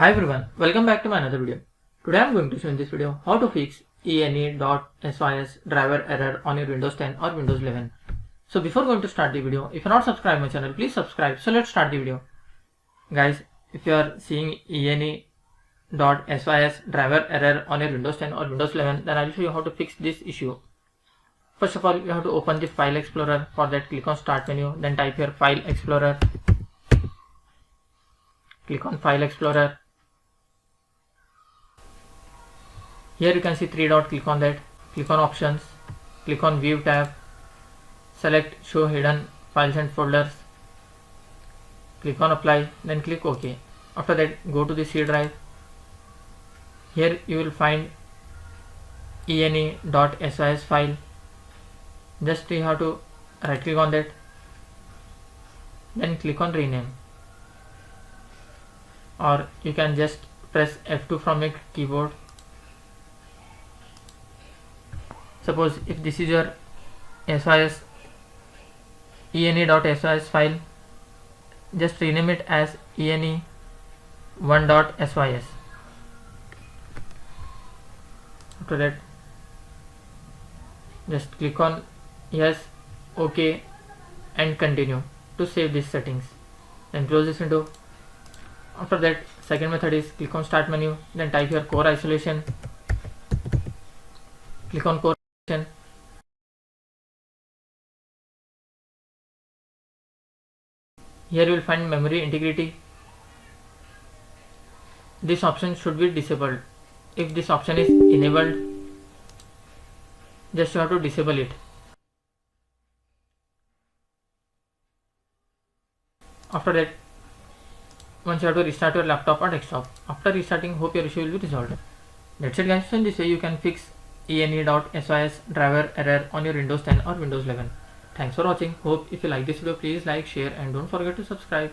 Hi everyone, welcome back to my another video. Today I am going to show in this video how to fix ene.sys driver error on your Windows 10 or Windows 11. So before going to start the video, if you are not subscribed my channel, please subscribe. So let's start the video. Guys, if you are seeing ene.sys driver error on your Windows 10 or Windows 11, then I will show you how to fix this issue. First of all, you have to open the File Explorer. For that, click on Start menu, then type here File Explorer. Click on File Explorer. Here you can see three dots, click on that, click on Options, click on View tab, select Show Hidden Files and Folders, click on Apply, then click OK. After that, go to the C drive. Here you will find ene.sys file. Just you have to right click on that, then click on Rename, or you can just press F2 from your keyboard. Suppose if this is your sys ene.sys file, just rename it as ene1.sys. After that, just click on yes, OK and continue to save these settings. Then close this window. After that, second method is click on Start menu, then type here Core Isolation. Click on Core Isolation. Here you will find Memory Integrity. This option should be disabled. If this option is enabled, just you have to disable it. After that, once you have to restart your laptop or desktop. After restarting, hope your issue will be resolved. That's it guys. So in this way you can fix ene.sys driver error on your Windows 10 or Windows 11. Thanks for watching. Hope if you like this video, please like, share and don't forget to subscribe.